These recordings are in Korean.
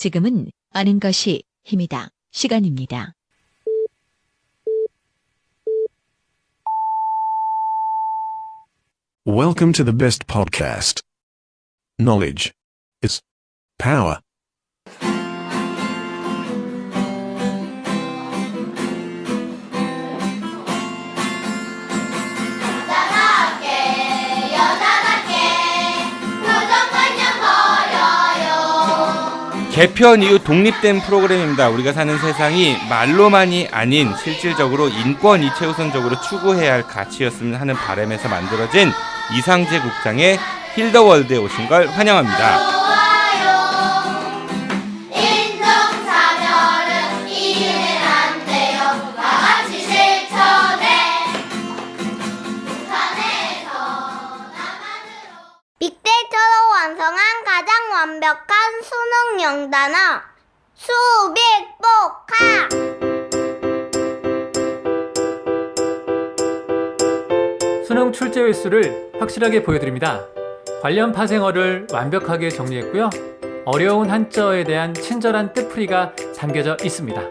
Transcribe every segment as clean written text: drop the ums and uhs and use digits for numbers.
지금은 아는 것이 힘이다. 시간입니다. Welcome to the best podcast. Knowledge is power. 개편 이후 독립된 프로그램입니다. 우리가 사는 세상이 말로만이 아닌 실질적으로 인권이 최우선적으로 추구해야 할 가치였으면 하는 바람에서 만들어진 이상재 국장의 힐 더 월드에 오신 걸 환영합니다. 빅데이터로 완성한 가장 완벽한 수능 영단어 수빅복화. 수능 출제 횟수를 확실하게 보여드립니다. 관련 파생어를 완벽하게 정리했고요. 어려운 한자어에 대한 친절한 뜻풀이가 담겨져 있습니다.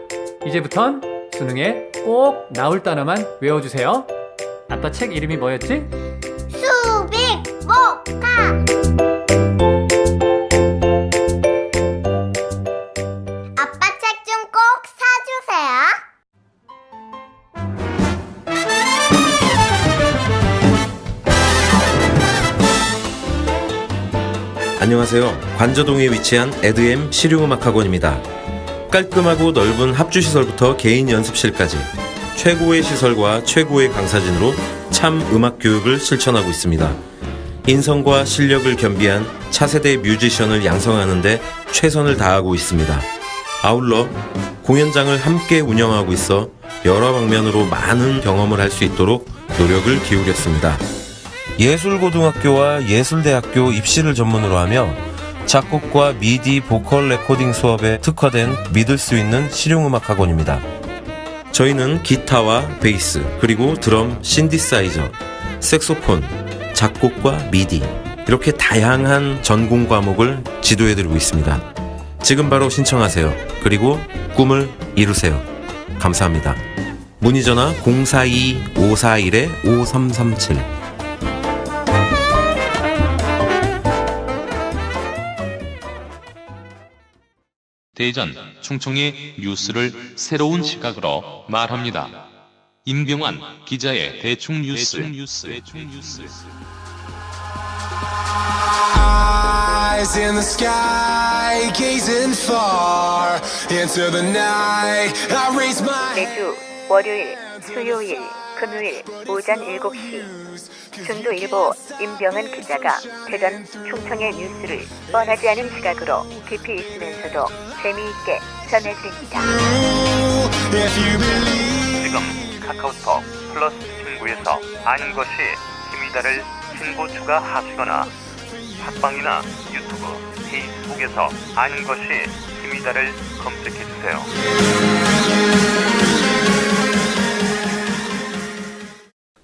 이제부턴 수능에 꼭 나올 단어만 외워주세요. 아빠 책 이름이 뭐였지? 수빅복화. 아빠 책 좀 꼭 사주세요. 안녕하세요. 관저동에 위치한 에드엠 실용음악학원입니다. 깔끔하고 넓은 합주시설부터 개인 연습실까지 최고의 시설과 최고의 강사진으로 참 음악 교육을 실천하고 있습니다. 인성과 실력을 겸비한 차세대 뮤지션을 양성하는 데 최선을 다하고 있습니다. 아울러 공연장을 함께 운영하고 있어 여러 방면으로 많은 경험을 할 수 있도록 노력을 기울였습니다. 예술고등학교와 예술대학교 입시를 전문으로 하며 작곡과 미디 보컬 레코딩 수업에 특화된 믿을 수 있는 실용음악학원입니다. 저희는 기타와 베이스, 그리고 드럼, 신디사이저, 색소폰, 작곡과 미디 이렇게 다양한 전공 과목을 지도해드리고 있습니다. 지금 바로 신청하세요. 그리고 꿈을 이루세요. 감사합니다. 문의전화 042-541-5337. 대전, 충청의 뉴스를 새로운 시각으로 말합니다. 임경환 기자의 대충 뉴스. Eyes in the sky, gazing far into the night. I raise my 매주 월요일, 수요일, 금요일 오전 7시 중도일보 임병헌 기자가 대전, 충청의 뉴스를 뻔하지 않은 시각으로 깊이 있으면서도 재미있게 전해드립니다. 지금 카카오톡 플러스 친구에서 아는 것이 힘이다를 친구 추가하시거나 팟빵이나 유튜브, 페이스북에서 아는 것이 힘이다를 검색해주세요.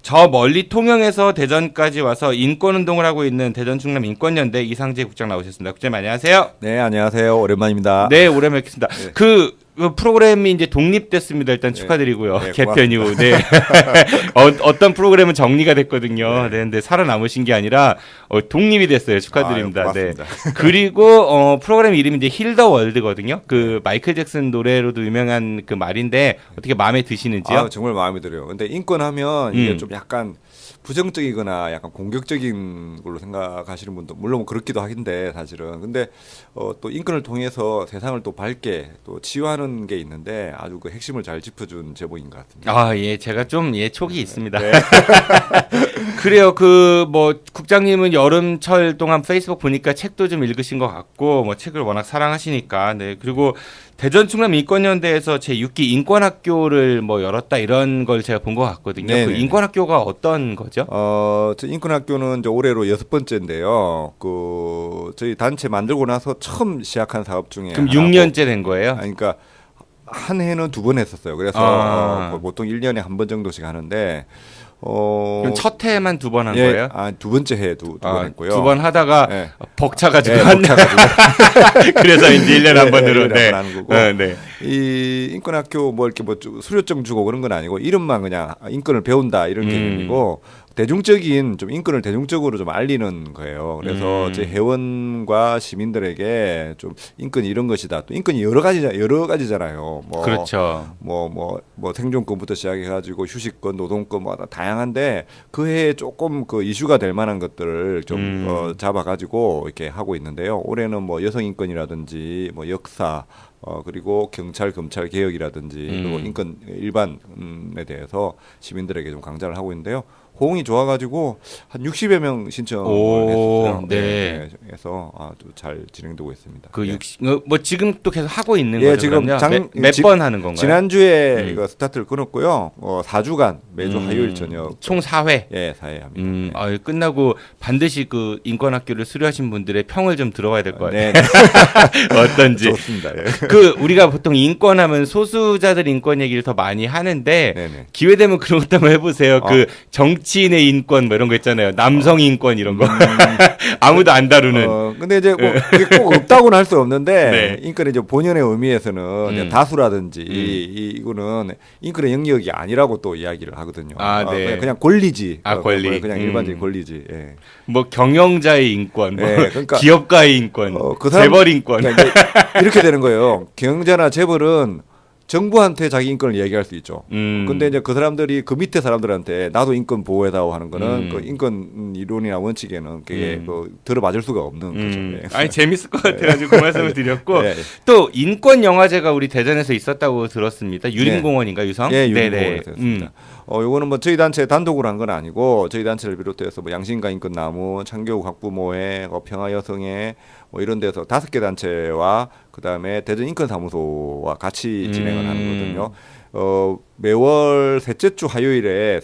저 멀리 통영에서 대전까지 와서 인권운동을 하고 있는 대전 충남 인권연대 이상재 국장 나오셨습니다. 국장님 안녕하세요. 네, 안녕하세요. 오랜만입니다. 네, 오랜만에 뵙겠습니다. 네. 그 프로그램이 이제 독립됐습니다. 일단 네. 축하드리고요. 네, 개편 이후. 네. 어떤 프로그램은 정리가 됐거든요. 네, 근데 살아남으신 게 아니라 독립이 됐어요. 축하드립니다. 아유, 네. 그리고 프로그램 이름이 이제 힐 더 월드거든요. 그 마이클 잭슨 노래로도 유명한 그 말인데 어떻게 마음에 드시는지요? 아, 정말 마음에 들어요. 근데 인권하면 이게 좀 약간 부정적이거나 약간 공격적인 걸로 생각하시는 분도 물론 그렇기도 하긴데 사실은 근데 또 인권을 통해서 세상을 또 밝게 또 치유하는 게 있는데 아주 그 핵심을 잘 짚어준 제목인 것 같습니다. 아, 예, 제가 좀 촉이 있습니다. 네. 그래요. 뭐 국장님은 여름철 동안 페이스북 보니까 책도 좀 읽으신 것 같고 뭐 책을 워낙 사랑하시니까 네. 그리고 대전 충남 인권연대에서 제6기 인권학교를 뭐 열었다 이런 걸 제가 본 것 같거든요. 네네네. 그 인권학교가 어떤 거죠? 저 인권학교는 이제 올해로 6번째인데요. 그 저희 단체 만들고 나서 처음 시작한 사업 중에 그럼 하나고, 6년째 된 거예요? 그러니까 한 해는 2번 했었어요. 그래서 보통 1년에 한 번 정도씩 하는데 그럼 첫 해에만 2번 한 예, 거예요? 두 번째 해에 두 번 했고요. 2번 하다가 네. 벅차가지고 네, 그래서 이제 1년에 한 번으로 1년에 네. 한번 하는 거고. 네. 이 인권학교 뭐 이렇게 뭐 수료증 주고 그런 건 아니고 이름만 그냥 인권을 배운다 이런 개념이고 대중적인 좀 인권을 대중적으로 좀 알리는 거예요. 그래서 제 회원과 시민들에게 좀 인권이 이런 것이다. 또 인권이 여러 가지잖아요. 뭐 그렇죠. 뭐 생존권부터 시작해 가지고 휴식권, 노동권 뭐 다양한데 그 해에 조금 그 이슈가 될 만한 것들을 좀 잡아 가지고 이렇게 하고 있는데요. 올해는 뭐 여성 인권이라든지 뭐 역사 그리고 경찰, 검찰 개혁이라든지 그리고 인권 일반에 대해서 시민들에게 좀 강좌를 하고 있는데요. 호응이 좋아가지고 한 60여 명 신청을 했었어요. 네. 그래서 아주 잘 진행되고 있습니다. 그 예. 60, 뭐 지금 또 계속 하고 있는 예, 거죠? 지금 몇 번 하는 건가요? 지난주에 이거 스타트를 끊었고요. 4주간 매주 화요일 저녁 총 4회. 예, 4회 합니다. 네. 끝나고 반드시 그 인권학교를 수료하신 분들의 평을 좀 들어봐야 될 것 같아요. 네. 어떤지. 좋습니다. 예. 그 우리가 보통 인권하면 소수자들 인권 얘기를 더 많이 하는데 네네. 기회 되면 그런 것도 한번 해보세요. 그 정치인의 인권 뭐 이런 거 있잖아요. 남성 인권 이런 거 아무도 안 다루는. 근데 이제 뭐 그게 꼭 없다고는 할 수 없는데 네. 인권의 이제 본연의 의미에서는 이제 다수라든지 이거는 인권의 영역이 아니라고 또 이야기를 하거든요. 네. 그냥 권리지. 권리. 그냥 일반적인 권리지. 예. 뭐 경영자의 인권, 뭐 네, 그러니까 기업가의 인권, 그 사람, 재벌 인권. 그러니까 이렇게 되는 거예요. 경영자나 재벌은 정부한테 자기 인권을 얘기할 수 있죠. 근데 이제 그 사람들이 그 밑에 사람들한테 나도 인권 보호해다오 하는 거는 그 인권 이론이나 원칙에는 그게 들어맞을 수가 없는 거죠. 네. 아니 재밌을 것 같아가지고 그 말씀을 드렸고 네. 또 인권 영화제가 우리 대전에서 있었다고 들었습니다. 유림공원인가 유성? 예, 유림공원에서 했습니다. 요거는 뭐 저희 단체 단독으로 한 건 아니고 저희 단체를 비롯해서 뭐 양심과 인권 나무, 창교육 학부모회, 평화 여성회 뭐 이런 데서 5개 단체와 그다음에 대전 인권사무소와 같이 진행을 하는 거거든요. 매월 셋째 주 화요일에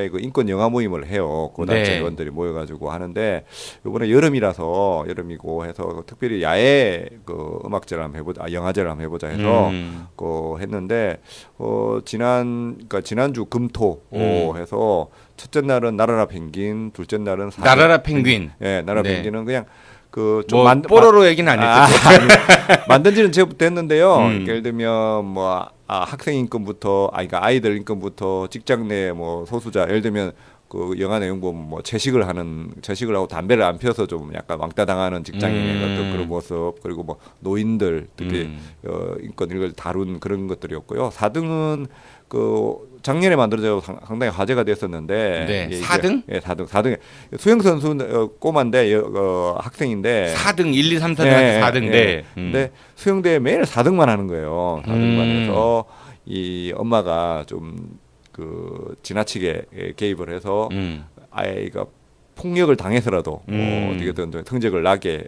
그 인권 영화 모임을 해요. 그 단체 네. 의원들이 모여가지고 하는데 이번에 여름이고 해서 특별히 야외 그 음악제를 한번 해보자, 영화제를 한번 해보자 해서 했는데 지난주 금토 해서 첫째 날은 나라라 펭귄, 둘째 날은 나라라 펭귄. 예, 나라라 네. 펭귄은 그냥 뭐 뽀로로 얘기는 안 했죠. 만든 지는 제부터 했는데요. 예를 들면 뭐 학생 인권부터 그러니까 아이들 인권부터 직장 내 뭐 소수자 예를 들면 그 영화 내용 보면 뭐 채식을 하고 담배를 안 펴서 좀 약간 왕따 당하는 직장인의 어떤 그런 모습 그리고 뭐 노인들 특히 인권 이걸 다룬 그런 것들이었고요. 4등은 그 작년에 만들어져 상당히 화제가 됐었는데 네. 4등? 예, 4등. 수영 선수 꼬마인데 학생인데 4등 1, 2, 3, 4등 네, 4등. 네. 근데 수영대회 매일 4등만 하는 거예요. 4등만 해서 이 엄마가 좀 그 지나치게 개입을 해서 아이가 폭력을 당해서라도 어떻게든 성적을 나게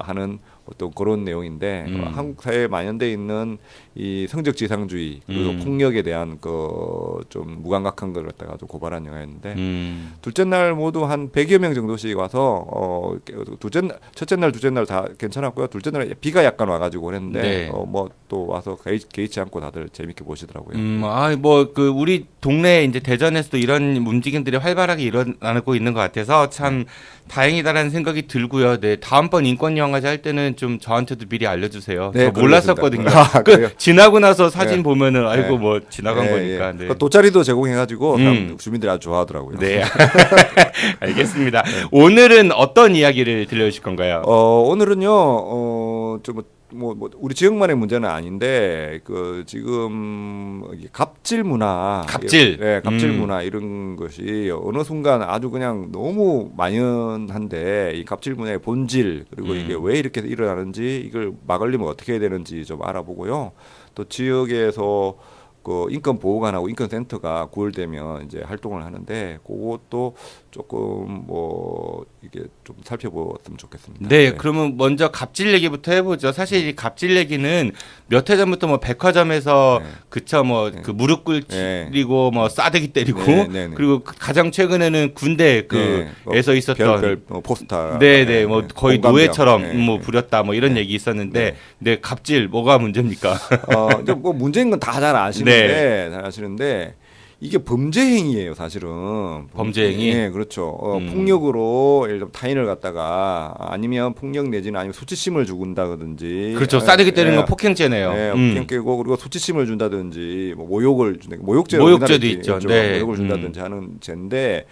하는 어떤 그런 내용인데 한국 사회에 만연돼 있는 이 성적 지상주의 그리고 폭력에 대한 그 좀 무감각한 걸 갖다가 좀 고발한 영화였는데 둘째 날 모두 한 100여 명 정도씩 와서 첫째 날 둘째 날 다 괜찮았고요. 둘째 날 비가 약간 와가지고 그랬는데 네. 뭐 또 와서 개의치 않고 다들 재밌게 보시더라고요. 뭐 그 우리 동네 이제 대전에서도 이런 움직임들이 활발하게 일어나고 있는 것 같아서 참 다행이다라는 생각이 들고요. 네, 다음번 인권 영화제 할 때는 좀 저한테도 미리 알려주세요. 네, 저 몰랐었거든요. 그래요? 지나고 나서 사진 보면은 네. 아이고 뭐 지나간 거니까. 네. 돗자리도 제공해가지고 주민들이 아주 좋아하더라고요. 네, 알겠습니다. 오늘은 어떤 이야기를 들려주실 건가요? 오늘은요, 뭐 우리 지역만의 문제는 아닌데 그 지금 갑질 문화, 갑질 문화 이런 것이 어느 순간 아주 그냥 너무 만연한데 이 갑질 문화의 본질 그리고 이게 왜 이렇게 일어나는지 이걸 막으려면 어떻게 해야 되는지 좀 알아보고요. 또 지역에서 그 인권 보호관하고 인권센터가 9월 되면 이제 활동을 하는데 그것도 조금 뭐 이게 좀 살펴보았으면 좋겠습니다. 네, 그러면 먼저 갑질 얘기부터 해보죠. 사실 이 갑질 얘기는 몇 해 전부터 뭐 백화점에서 그쵸 뭐 그 무릎 꿇리고 뭐 싸대기 때리고 그리고 가장 최근에는 군대에서 있었던 별 포스터, 네네 뭐 거의 노예처럼 뭐 부렸다 뭐 이런 얘기 있었는데, 네 갑질 뭐가 문제입니까? 뭐 문제인 건 다 잘 아시는데 잘 아시는데. 이게 범죄 행위예요, 사실은. 범죄 행위? 네, 그렇죠. 폭력으로 예를 들어 타인을 갖다가 아니면 폭력 내지는 아니면 수치심을 주군다든지. 그렇죠. 싸대기 때리는 건 폭행죄네요. 네, 폭행죄고 그리고 수치심을 준다든지 뭐 모욕을 준다. 모욕죄도 있죠. 네. 모욕을 준다든지 하는 죄인데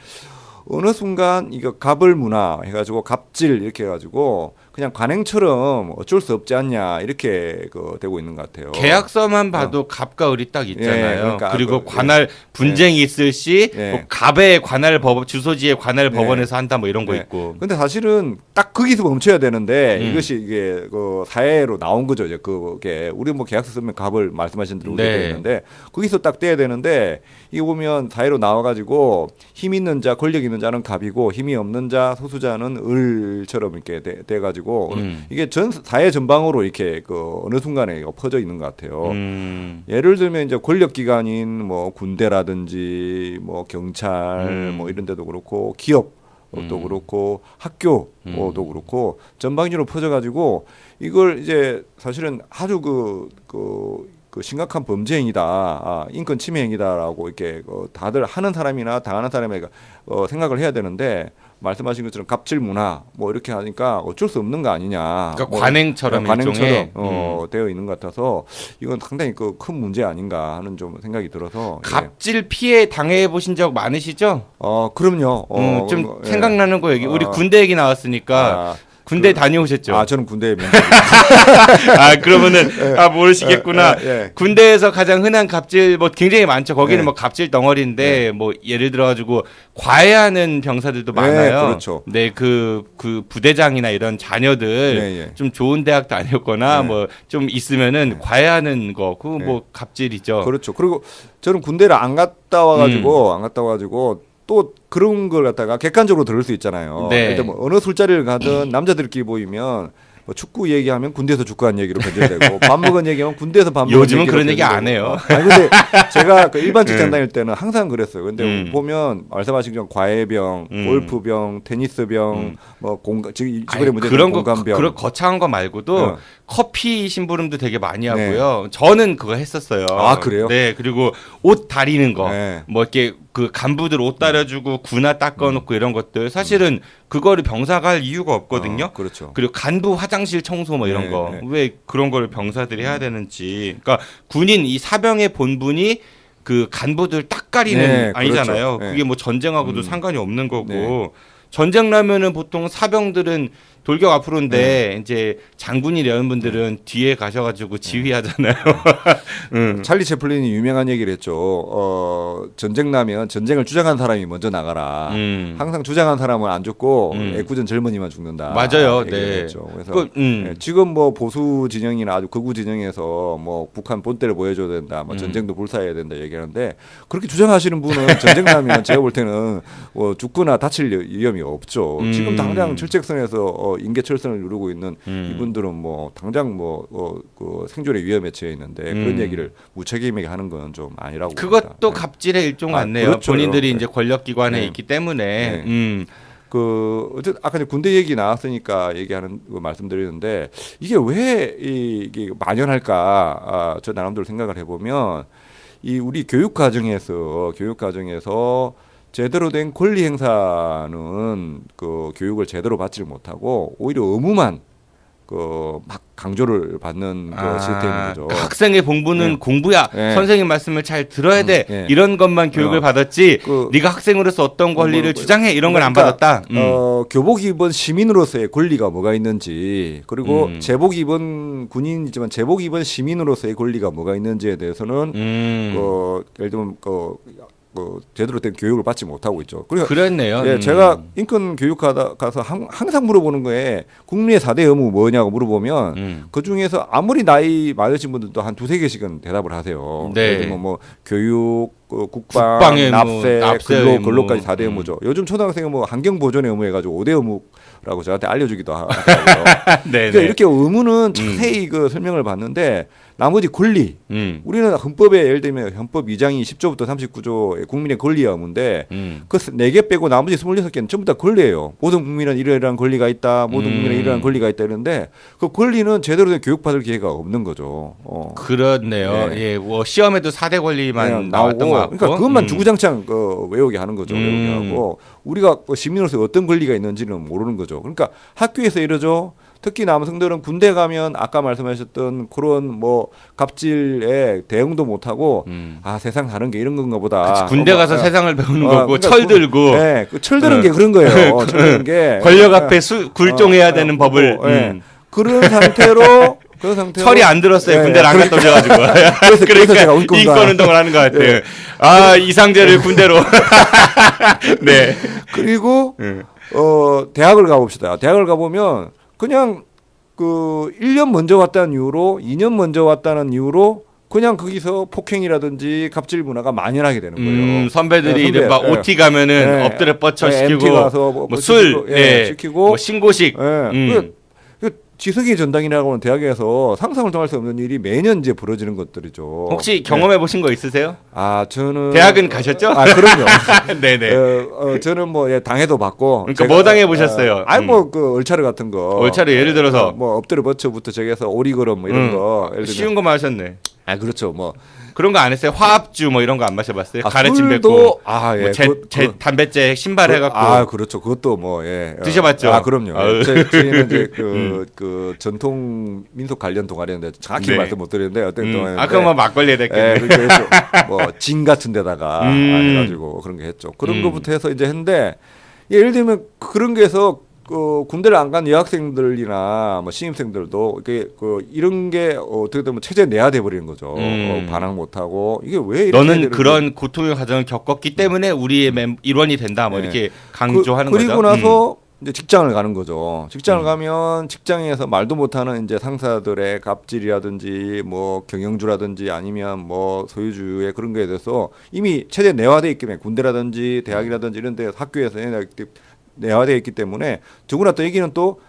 어느 순간 이거 갑을 문화 해가지고 갑질 이렇게 해가지고 그냥 관행처럼 어쩔 수 없지 않냐 이렇게 되고 있는 것 같아요. 계약서만 봐도 갑과 을이 딱 있잖아요. 예, 그러니까 그리고 관할 분쟁이 있을 시 뭐 갑의 관할 법원 주소지의 관할 법원에서 한다 뭐 이런 거 있고. 근데 사실은 딱 거기서 멈춰야 되는데 이것이 이게 사회로 나온 거죠. 이제 그게 우리 뭐 계약서 쓰면 갑을 말씀하신 대로 우리가 되는데 거기서 딱 떼야 되는데 이거 보면 사회로 나와가지고 힘 있는 자, 권력 있는 자는 갑이고 힘이 없는 자, 소수자는 을처럼 이렇게 돼가지고 이게 전 사회 전방으로 이렇게 어느 순간에 퍼져 있는 것 같아요. 예를 들면 이제 권력 기관인 뭐 군대라든지 뭐 경찰 뭐 이런 데도 그렇고 기업 또 그렇고 학교도 그렇고 전방위로 퍼져가지고 이걸 이제 사실은 아주 그 심각한 범죄 행위다, 인권 침해 행위다라고 이렇게 다들 하는 사람이나 당하는 사람이 생각을 해야 되는데 말씀하신 것처럼 갑질 문화 뭐 이렇게 하니까 어쩔 수 없는 거 아니냐. 그러니까 관행처럼 일종의 되어 있는 것 같아서 이건 상당히 큰 문제 아닌가 하는 좀 생각이 들어서. 갑질 피해 당해 보신 적 많으시죠? 그럼요. 좀 생각나는 거 얘기. 우리 군대 얘기 나왔으니까. 군대 다녀오셨죠? 저는 군대에 그러면은 모르시겠구나. 군대에서 가장 흔한 갑질 뭐 굉장히 많죠. 거기는 뭐 갑질 덩어리인데 뭐 예를 들어 가지고 과외하는 병사들도 많아요. 그렇죠. 네, 그 부대장이나 이런 자녀들 좀 좋은 대학 다녔거나 뭐 좀 있으면은 과외하는 거 그거 뭐 갑질이죠. 그렇죠. 그리고 저는 군대를 안 갔다 와가지고 또 그런 걸 갖다가 객관적으로 들을 수 있잖아요. 일단 뭐 어느 술자리를 가든 남자들끼리 보이면 뭐 축구 얘기하면 군대에서 축구한 얘기로 변질되고 밥 먹은 얘기하면 군대에서 밥 먹은 요즘은 그런 얘기 안 해요. 근데 제가 일반 직장 다닐 때는 항상 그랬어요. 근데 보면 말씀하신 것처럼 과외병, 골프병, 테니스병, 뭐 지구의 문제 그런 공감병, 그런 거창한 거 말고도 커피 심부름도 되게 많이 하고요. 저는 그거 했었어요. 그래요? 네, 그리고 옷 다리는 거, 뭐 이렇게 그 간부들 옷 다려주고 군화 닦아놓고 이런 것들 사실은 그거를 병사가 할 이유가 없거든요. 그렇죠. 그리고 간부 화장실 청소 뭐 이런 거 왜 그런 거를 병사들이 해야 되는지. 그러니까 군인 이 사병의 본분이 그 간부들 딱 가리는 아니잖아요. 그렇죠. 그게 뭐 전쟁하고도 상관이 없는 거고. 전쟁 나면은 보통 사병들은 돌격 앞으로인데 이제 장군이 이런 분들은 뒤에 가셔가지고 지휘하잖아요. 찰리 채플린이 유명한 얘기를 했죠. 전쟁 나면 전쟁을 주장한 사람이 먼저 나가라. 항상 주장한 사람은 안 죽고 애꿎은 젊은이만 죽는다. 맞아요. 그래서 지금 뭐 보수 진영이나 아주 극우 진영에서 뭐 북한 본때를 보여줘야 된다. 뭐 전쟁도 불사해야 된다 얘기하는데 그렇게 주장하시는 분은 전쟁 나면 제가 볼 때는 죽거나 다칠 위험이 없죠. 지금 당장 철책선에서 인계철선을 누르고 있는 이분들은 뭐 당장 그 생존의 위험에 처해 있는데 그런 얘기를 무책임하게 하는 건 좀 아니라고. 그것도 봅니다. 갑질의 일종 같네요. 그렇죠. 본인들이 이제 권력기관에 있기 때문에. 어쨌든 아까 이제 군대 얘기 나왔으니까 얘기하는 거 말씀드리는데 이게 왜 이게 만연할까? 저 나름대로 생각을 해보면 우리 교육 과정에서 제대로 된 권리 행사는 그 교육을 제대로 받지를 못하고 오히려 의무만 막 강조를 받는 그 시스템인 거죠. 그 학생의 본분은 공부야. 선생님 말씀을 잘 들어야 돼. 이런 것만 교육을 받았지. 네가 학생으로서 어떤 권리를 주장해 이런 건 안 받았다. 교복 입은 시민으로서의 권리가 뭐가 있는지 그리고 제복 입은 군인이지만 제복 입은 시민으로서의 권리가 뭐가 있는지에 대해서는 예를 들면 제대로 된 교육을 받지 못하고 있죠. 그랬네요. 제가 인권 교육하다 가서 항상 물어보는 거에 국민의 4대 의무 뭐냐고 물어보면 그 중에서 아무리 나이 많으신 분들도 한 2-3개씩은 대답을 하세요. 뭐 교육, 국방, 납세, 근로까지 4대 의무죠. 요즘 초등학생은 뭐 환경 보존의 의무 해가지고 5대 의무 거라고 저한테 알려주기도 하더라고요. 네, 그러니까 이렇게 의무는 자세히 그 설명을 봤는데 나머지 권리 우리는 헌법에 예를 들면 헌법 2장이 10조부터 39조 국민의 권리의 의무인데 그 4개 빼고 나머지 26개는 전부 다 권리예요. 모든 국민은 이러이러한 권리가 있다. 모든 국민은 이러한 권리가 있다 이러는데 그 권리는 제대로 된 교육받을 기회가 없는 거죠. 그렇네요. 예, 뭐 시험에도 4대 권리만 나왔던 것 같고. 그러니까 그것만 주구장창 외우게 하는 거죠. 외우게 하고 우리가 시민으로서 어떤 권리가 있는지는 모르는 거죠. 그러니까 학교에서 이러죠. 특히 남성들은 군대 가면 아까 말씀하셨던 그런 뭐 갑질에 대응도 못하고 아 세상 다른 게 이런 건가 보다. 그치, 군대 가서 세상을 배우는 거고 그러니까 철 들고. 네, 철 드는 게 그런 거예요. 철 드는 게 권력 앞에 굴종해야 되는 법을. 그런 상태로 철이 안 들었어요. 군대를 안 갔다 오셔가지고. 그래서 제가 인권 운동을 하는 것 같아요. 아 이상재를 군대로. 네. 그리고 대학을 가봅시다. 대학을 가보면 그냥 그 1년 먼저 왔다는 이유로 2년 먼저 왔다는 이유로 그냥 거기서 폭행이라든지 갑질 문화가 만연하게 되는 거예요. 선배들이 이른바 OT 가면은 엎드려 뻗쳐 시키고 MT 가서 뭐 술 시키고 뭐 신고식. 지석이 전당이라고 하는 대학에서 상상을 좀 할 수 없는 일이 매년 이제 벌어지는 것들이죠. 혹시 경험해 보신 거 있으세요? 아 저는 대학은 가셨죠? 아 그럼요. 네네. 저는 뭐 당해도 받고. 그러니까 뭐 당해 보셨어요? 아니 뭐 그 얼차려 같은 거. 얼차려 예를 들어서 뭐 엎드려 버쳐부터 저기서 오리걸음 뭐 이런 거. 쉬운 거 마셨네. 아 그렇죠. 뭐 그런 거 안 했어요? 화합주 뭐 이런 거 안 마셔봤어요? 가래찜 뱉고 담배째 신발 해갖고. 아 그렇죠. 그것도 뭐 드셔봤죠? 아 그럼요. 저희는 이제 그 전통 민속 관련 동아리인데 정확히 말씀 못 드리는데 어떤 동아리인데. 아 그럼 뭐 막걸리 됐겠네. 뭐진 같은 데다가 해가지고 그런 게 했죠. 그런 거부터 해서 이제 했는데 예를 들면 그런 게 해서. 군대를 안 간 여학생들이나 뭐 신입생들도 이런 게 어떻게 보면 체제 내야돼 버리는 거죠. 반항 못 하고 이게 왜 이렇게 너는 그런 고통의 과정을 겪었기 때문에 우리의 일원이 된다. 뭐 이렇게 강조하는 거죠. 그리고 나서 이제 직장을 가는 거죠. 직장을 가면 직장에서 말도 못하는 이제 상사들의 갑질이라든지 뭐 경영주라든지 아니면 뭐 소유주의 그런 거에 대해서 이미 체제 내화돼 있기 때문에 군대라든지 대학이라든지 이런 데 학교에서 내화되어 있기 때문에 더구나 또 여기는 또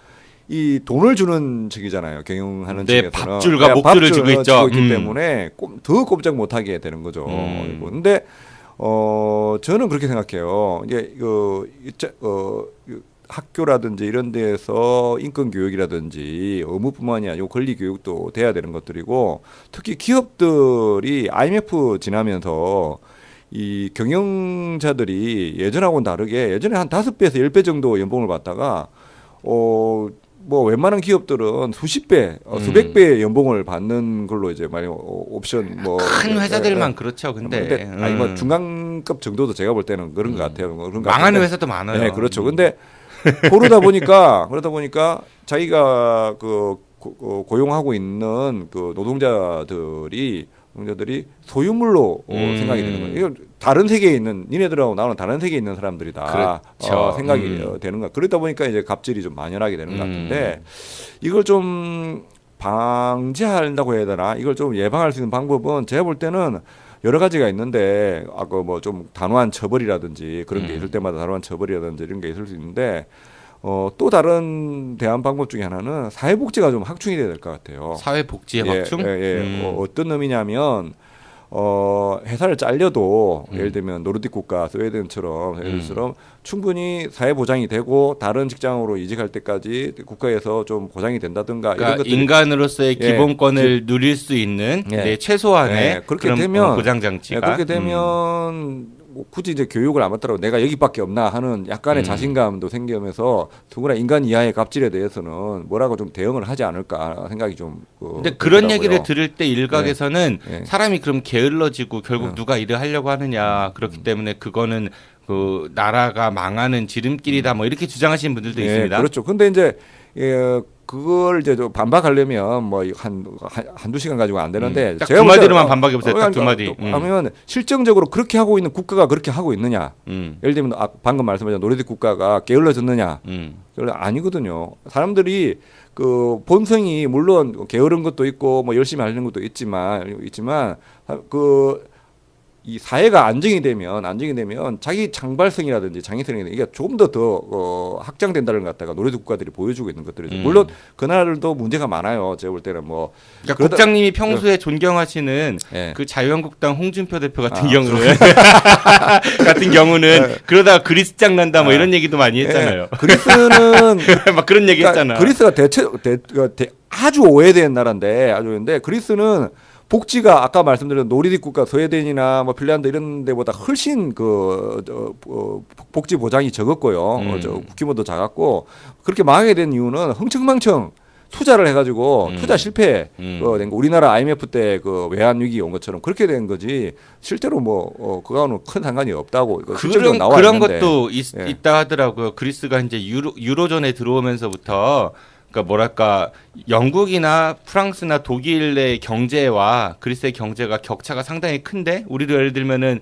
이 돈을 주는 측이잖아요. 경영하는 측에서는 밥줄과 목줄을 주고 있죠. 있기 때문에 더 꼼짝 못하게 되는 거죠. 그런데 저는 그렇게 생각해요. 이제 학교라든지 이런 데에서 인권 교육이라든지 의무뿐만이 아니고 권리 교육도 돼야 되는 것들이고 특히 기업들이 IMF 지나면서 이 경영자들이 예전하고는 다르게 예전에 한 5배에서 10배 정도 연봉을 받다가 뭐 웬만한 기업들은 수십 배, 수백 배의 연봉을 받는 걸로 이제 많이 옵션 뭐 큰 회사들만 그렇죠. 근데 아니 뭐 중간급 정도도 제가 볼 때는 그런 것 같아요. 망하는 회사도 많아요. 네, 그렇죠. 근데 그러다 보니까 자기가 고용하고 있는 그 노동자들이 소유물로 생각이 되는 거예요. 이거 다른 세계에 있는 니네들하고 나는 다른 세계에 있는 사람들이다. 그렇죠. 생각이 되는 거야. 그러다 보니까 이제 갑질이 좀 만연하게 되는 것 같은데 이걸 좀 방지한다고 해야 되나? 이걸 좀 예방할 수 있는 방법은 제가 볼 때는 여러 가지가 있는데 뭐 좀 단호한 처벌이라든지 그런 게 있을 때마다 단호한 처벌이라든지 이런 게 있을 수 있는데 또 다른 대안 방법 중에 하나는 사회복지가 좀 확충이 돼야 될 것 같아요. 사회복지의 확충? 어떤 의미냐면 회사를 잘려도 예를 들면 노르딕 국가 스웨덴처럼 충분히 사회 보장이 되고 다른 직장으로 이직할 때까지 국가에서 좀 보장이 된다든가 그러니까 이런 것들이 인간으로서의 기본권을 누릴 수 있는 최소한의 그렇게 그런 되면 보장 장치가 그렇게 되면 뭐 굳이 이제 교육을 안 받더라도 내가 여기밖에 없나 하는 약간의 자신감도 생기면서 더구나 인간 이하의 갑질에 대해서는 뭐라고 좀 대응을 하지 않을까 생각이 좀. 근데 그런 얘기를 들을 때 일각에서는 사람이 그럼 게을러지고 결국 누가 일을 하려고 하느냐 그렇기 때문에 그거는 그 나라가 망하는 지름길이다 뭐 이렇게 주장하시는 분들도 있습니다. 그렇죠. 근데 이제 그걸 이제 반박하려면 뭐 한두 시간 가지고 안 되는데 딱 두 마디로만 반박해 보세요. 딱 두 마디. 하면 실정적으로 그렇게 하고 있는 국가가 그렇게 하고 있느냐? 예를 들면 방금 말씀하신 노르딕 국가가 게을러졌느냐? 아니거든요. 사람들이 그 본성이 물론 게으른 것도 있고 뭐 열심히 하는 것도 있지만 그 이 사회가 안정이 되면 자기 창발성이라든지 창의성이 이게 조금 더 확장된다는 것 갖다가 노래도 국가들이 보여주고 있는 것들이죠. 물론 그날도 문제가 많아요. 제가 볼 때는 뭐 그러니까 국장님이 평소에 존경하시는 네. 그 자유한국당 홍준표 대표 같은 경우는 그러다가 그리스 짱 난다 뭐 이런 얘기도 많이 했잖아요. 그리스는 막 그런 얘기 했잖아. 그리스가 아주 오해된 나라인데 그리스는 복지가 아까 말씀드린 노르딕 국가 스웨덴이나 뭐 핀란드 이런 데보다 훨씬 복지 보장이 적었고요. 규모도 작았고 그렇게 망하게 된 이유는 흥청망청 투자를 해가지고 투자 실패 된 거. 우리나라 IMF 때 그 외환 위기 온 것처럼 그렇게 된 거지 실제로 뭐 그거는 큰 상관이 없다고 그런 것도 있다 하더라고요. 그리스가 이제 유로존에 들어오면서부터 그러니까 뭐랄까 영국이나 프랑스나 독일의 경제와 그리스의 경제가 격차가 상당히 큰데 우리도 예를 들면은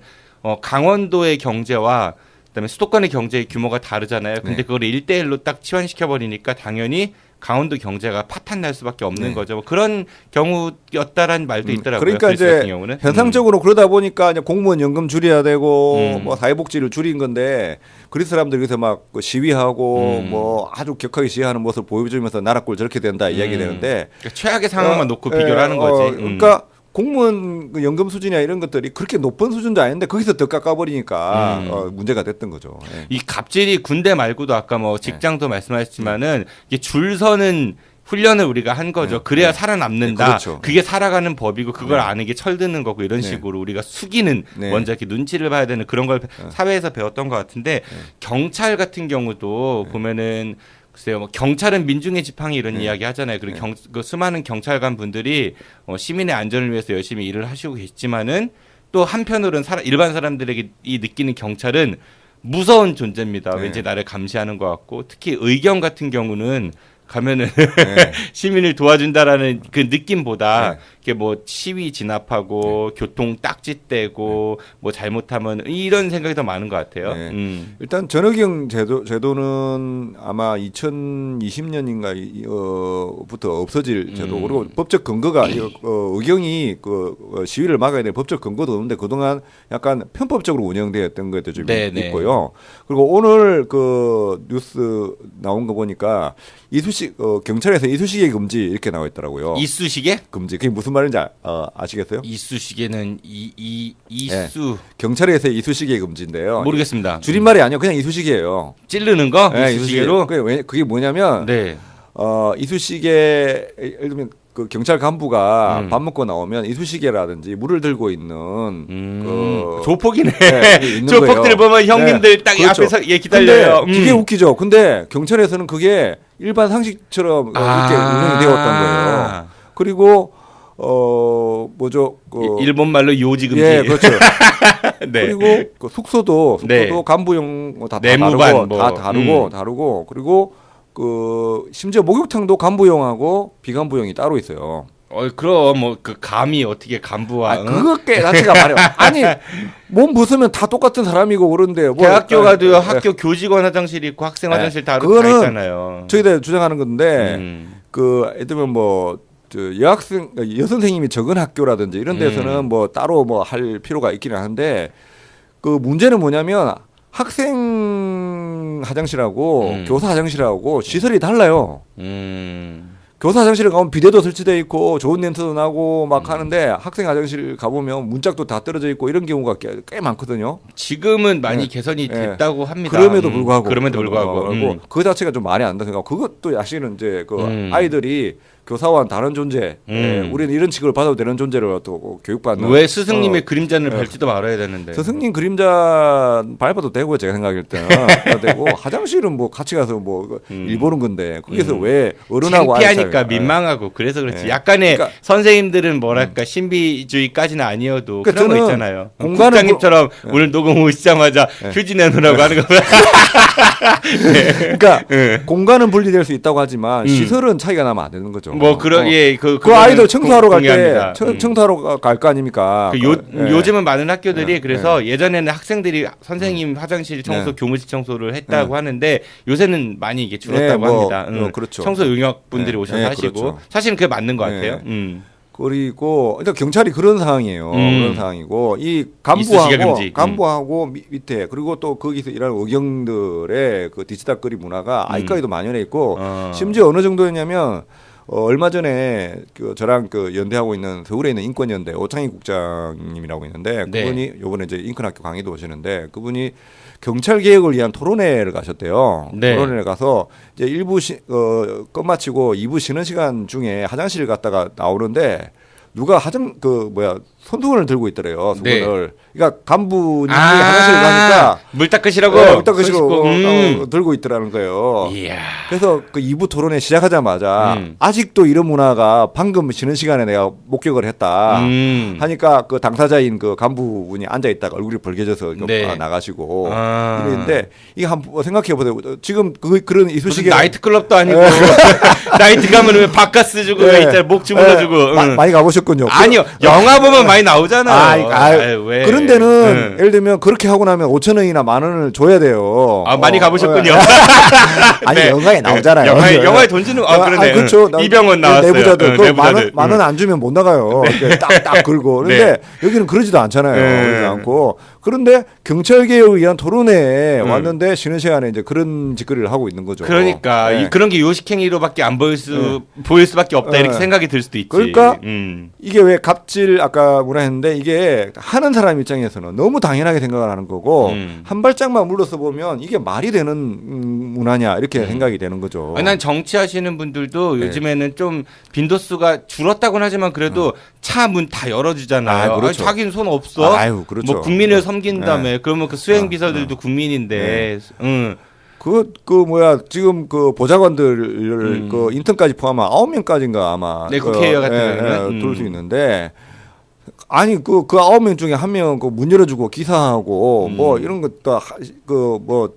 강원도의 경제와 그다음에 수도권의 경제의 규모가 다르잖아요. 근데 그걸 1대1로 딱 치환시켜 버리니까 당연히 강원도 경제가 파탄 날 수밖에 없는 거죠. 뭐 그런 경우였다라는 말도 있더라고요. 그러니까 그리스 이제 같은 경우는. 현상적으로 그러다 보니까 이제 공무원 연금 줄여야 되고 뭐 사회복지를 줄인 건데 그리스 사람들이 그래서 막 시위하고 뭐 아주 격하게 시위하는 모습을 보여주면서 나라 꼴 저렇게 된다 이야기되는데 그러니까 최악의 상황만 놓고 비교를 하는 거지. 그러니까 공무원 연금 수준이나 이런 것들이 그렇게 높은 수준도 아닌데 거기서 더 깎아버리니까 문제가 됐던 거죠. 예. 이 갑질이 군대 말고도 아까 뭐 직장도 말씀하셨지만은 이게 줄 서는 훈련을 우리가 한 거죠. 그래야 살아남는다. 그렇죠. 그게 살아가는 법이고 그걸 아는 게 철드는 거고 이런 식으로 우리가 숙이는 먼저 이렇게 눈치를 봐야 되는 그런 걸 사회에서 배웠던 것 같은데 경찰 같은 경우도 보면은 글쎄요, 뭐 경찰은 민중의 지팡이 이런 이야기 하잖아요. 그리고 그 수많은 경찰관 분들이 시민의 안전을 위해서 열심히 일을 하시고 계시지만은 또 한편으로는 일반 사람들에게 이 느끼는 경찰은 무서운 존재입니다. 왠지 나를 감시하는 것 같고 특히 의경 같은 경우는 가면은 시민을 도와준다라는 그 느낌보다 이게 뭐 시위 진압하고 교통 딱지떼고 뭐 잘못하면 이런 생각이 더 많은 것 같아요. 일단 전업경 제도는 아마 2020년인가부터 없어질 제도 그리고 법적 근거가 의경이 시위를 막아야 될 법적 근거도 없는데 그동안 약간 편법적으로 운영되었던 것도 좀 있고요. 그리고 오늘 그 뉴스 나온 거 보니까 경찰에서 이쑤시개 금지 이렇게 나와 있더라고요. 이쑤시개? 금지. 그게 무슨 말인지 아시겠어요? 이쑤시개는 이쑤. 네. 경찰에서 이쑤시개 금지인데요. 모르겠습니다. 줄임말이 아니요, 그냥 이쑤시개예요. 찌르는 거? 네, 이쑤시개로? 그게 뭐냐면 이쑤시개 예를 들면 그 경찰 간부가 밥 먹고 나오면 이쑤시개라든지 물을 들고 있는 조폭이네. 있는 조폭들 거예요. 보면 형님들 딱 그렇죠. 앞에서 기다려요. 근데 이게 웃기죠. 근데 경찰에서는 그게 일반 상식처럼 이렇게 운영이 되었던 거예요. 그리고 일본 말로 요지금지. 예, 그렇죠. 그리고 그 숙소도 간부용 다 다르고 그리고 심지어 목욕탕도 간부용하고 비간부용이 따로 있어요. 그럼 뭐 그 감이 어떻게 간부와 그게 자체가 말이야. 아니 몸 벗으면 다 똑같은 사람이고 그런데 대학교 가도 학교 교직원 화장실 있고 학생 화장실 다 있잖아요. 저희들 주장하는 건데 예를 들면 여선생님이 적은 학교라든지 이런 데서는 뭐 따로 뭐 할 필요가 있기는 한데 그 문제는 뭐냐면 학생 화장실하고 교사 화장실하고 시설이 달라요. 교사 화장실에 가면 비데도 설치되어 있고 좋은 냄새도 나고 막 하는데 학생 화장실 가보면 문짝도 다 떨어져 있고 이런 경우가 꽤 많거든요. 지금은 많이 개선이 됐다고 합니다. 그럼에도 불구하고 그 자체가 좀 말이 안 된다 생각. 그것도 사실은 이제 아이들이 교사와 다른 존재, 우리는 이런 취급을 받아도 되는 존재로 또 교육받는. 왜 스승님의 그림자를 밟지도 말아야 되는데. 스승님 그림자 밟아도 되고 제가 생각할 때는 되고 화장실은 뭐 같이 가서 뭐 일보는 건데 거기서 왜 어른하고 창피하니까 민망하고 그래서 그렇지. 약간의 선생님들은 뭐랄까 신비주의까지는 아니어도 그런 거 있잖아요. 국장님처럼 오늘 녹음 오시자마자 휴지 내놓으라고 하는 거. 그러니까 공간은 분리될 수 있다고 하지만 시설은 차이가 나면 안 되는 거죠. 뭐 그런 그 아이들 청소하러 갈 때 청소하러 갈 거 아닙니까? 요즘은 많은 학교들이 그래서 예전에는 학생들이 선생님 화장실 청소, 교무실 청소를 했다고 하는데 요새는 많이 이게 줄었다고 합니다. 그렇죠. 청소 용역 분들이 오셔서 하시고 사실은 그게 맞는 것 같아요. 그리고 그러니까 경찰이 그런 상황이에요. 그런 상황이고 이 간부하고 밑에 그리고 또 거기서 일하는 의경들의 그 디지털거리 문화가 아직까지도 만연해 있고 심지어 어느 정도였냐면 얼마 전에 그 저랑 그 연대하고 있는 서울에 있는 인권연대 오창희 국장님이라고 있는데 그분이 요번에 이제 인권학교 강의도 오시는데 그분이 경찰 개혁을 위한 토론회를 가셨대요. 토론회를 가서 이제 1부 끝마치고 2부 쉬는 시간 중에 화장실 갔다가 나오는데 누가 손수건을 들고 있더래요. 수건을. 그러니까 간부님이 화장실 가니까 물 닦으시라고 물 닦으시라고 들고 있더라는 거예요. 이야. 그래서 그 2부 토론회 시작하자마자 아직도 이런 문화가 방금 쉬는 시간에 내가 목격을 했다 하니까 그 당사자인 그 간부분이 앉아 있다가 얼굴이 벌개져서 나가시고 이랬는데 이게 한번 생각해 보세요. 지금 그런 이쑤시개 나이트클럽도 아니고 나이트 가면 왜 바카스 주고 목 주물러주고 많이 가보셨군요. 아니요. 영화 보면 많이 나오잖아요. 왜? 그런 데는 예를 들면 그렇게 하고 나면 5,000원이나 10,000원을 줘야 돼요. 많이 가보셨군요. 아니 영화에 나오잖아요. 영화에 돈 주는 그러네. 그렇죠. 이병헌 나왔어요. 내부자들 만 원 안 주면 못 나가요. 딱 긁고. 그런데 여기는 그러지도 않잖아요. 그러지 않고. 그런데 경찰 개혁을 위한 토론회에 왔는데 쉬는 시간에 이제 그런 짓거리를 하고 있는 거죠. 그러니까 그런 게 요식행위로밖에 안 보일 수밖에 없다 이렇게 생각이 들 수도 있지. 그러니까 이게 왜 갑질 아까 뭐라 했는데 이게 하는 사람 입장에서는 너무 당연하게 생각을 하는 거고 한 발짝만 물러서 보면 이게 말이 되는 문화냐 이렇게 생각이 되는 거죠. 난 정치하시는 분들도 요즘에는 좀 빈도수가 줄었다고는 하지만 그래도 차 문 다 열어주잖아요. 그렇죠. 자기는 손 없어. 그렇죠. 뭐 국민을 섬긴다며. 그러면 그 수행비서들도 국민인데. 지금 그 보좌관들 그 인턴까지 포함한 9명까지인가 아마 국회의원 같은 경우는 들을 수 있는데 아니 그 9명 중에 한 명 그 문 열어주고 기사하고 뭐 이런 것도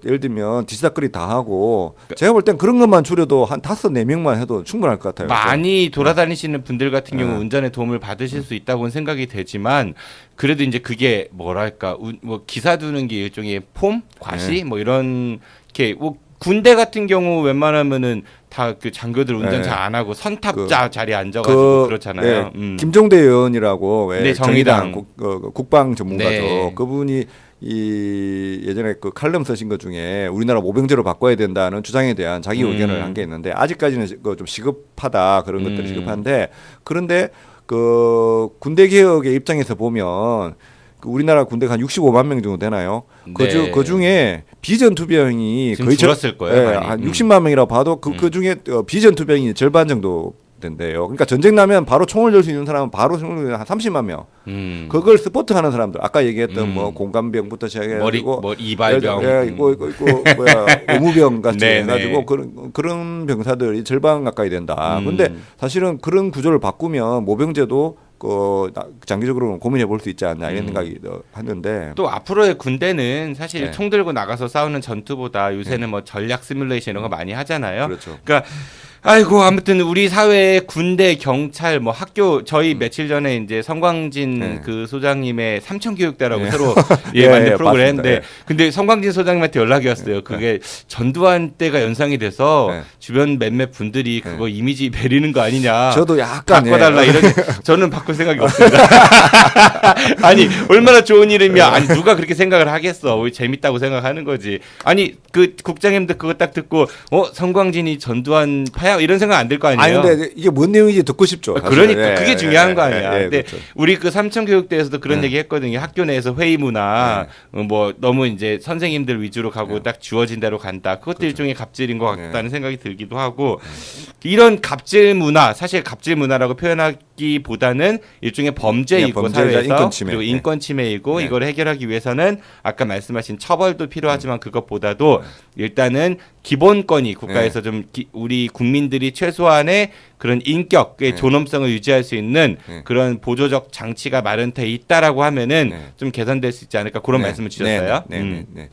예를 들면 디지털거리 다 하고 제가 볼 땐 그런 것만 줄여도 한 5-4명만 해도 충분할 것 같아요. 많이 돌아다니시는 분들 같은 경우 운전에 도움을 받으실 수 있다고는 생각이 되지만 그래도 이제 그게 뭐랄까 뭐 기사 두는 게 일종의 폼 과시 뭐 이런 게 뭐 군대 같은 경우 웬만하면은 다 그 장교들 운전 잘 안 하고 선탑자 자리에 앉아가지고 그렇잖아요. 김종대 의원이라고 왜 정의당 국방 전문가죠. 그분이 예전에 그 칼럼 쓰신 것 중에 우리나라 모병제로 바꿔야 된다는 주장에 대한 자기 의견을 한 게 있는데 아직까지는 좀 시급하다 그런 것들이 시급한데 그런데 그 군대 개혁의 입장에서 보면 우리나라 군대가 한 65만 명 정도 되나요? 그 중에 비전 투병이 거의 줄었을 거예요. 한 60만 명이라고 봐도 그 중에 비전 투병이 절반 정도 된대요. 그러니까 전쟁 나면 바로 총을 들 수 있는 사람은 바로 총을 한 30만 명. 그걸 스포트 하는 사람들 아까 얘기했던 뭐 공감병부터 시작해가지고 뭐 이발병, 오무병 같이 해가지고 그런 병사들이 절반 가까이 된다. 근데 사실은 그런 구조를 바꾸면 모병제도 장기적으로 고민해 볼 수 있지 않나 이런 생각이 하는데 또 앞으로의 군대는 사실 총 들고 나가서 싸우는 전투보다 요새는 뭐 전략 시뮬레이션 이런 거 많이 하잖아요. 그렇죠. 그러니까 아무튼 우리 사회의 군대, 경찰, 뭐 학교 저희 며칠 전에 이제 성광진 그 소장님의 삼천교육대라고 새로 만든 프로그램인데 근데 성광진 소장님한테 연락이 왔어요. 그게 전두환 때가 연상이 돼서 주변 몇몇 분들이 그거 이미지 베리는 거 아니냐. 저도 약간 바꿔달라 이런 저는 바꿀 생각이 없습니다. 아니 얼마나 좋은 이름이야. 아니 누가 그렇게 생각을 하겠어. 우리 재밌다고 생각하는 거지. 아니 그 국장님도 그거 딱 듣고 성광진이 전두환 파야 이런 생각 안 들 거 아니에요. 아니 근데 이게 뭔 내용인지 듣고 싶죠. 사실. 그러니까 그게 중요한 거 아니야. 근데 그렇죠. 우리 그 삼천교육대에서도 그런 얘기 했거든요. 학교 내에서 회의 문화 뭐 너무 이제 선생님들 위주로 가고 딱 주어진 대로 간다. 그것도 일종의 갑질인 것 같다는 생각이 들기도 하고 이런 갑질 문화 사실 갑질 문화라고 표현하기보다는 일종의 범죄이고 사회에서 인권침해. 그리고 인권 침해이고 이걸 해결하기 위해서는 아까 말씀하신 처벌도 필요하지만 그것보다도 일단은 기본권이 국가에서 좀 우리 국민들이 최소한의 그런 인격의 존엄성을 유지할 수 있는 그런 보조적 장치가 마련돼 있다라고 하면은 좀 개선될 수 있지 않을까 그런 말씀을 주셨어요.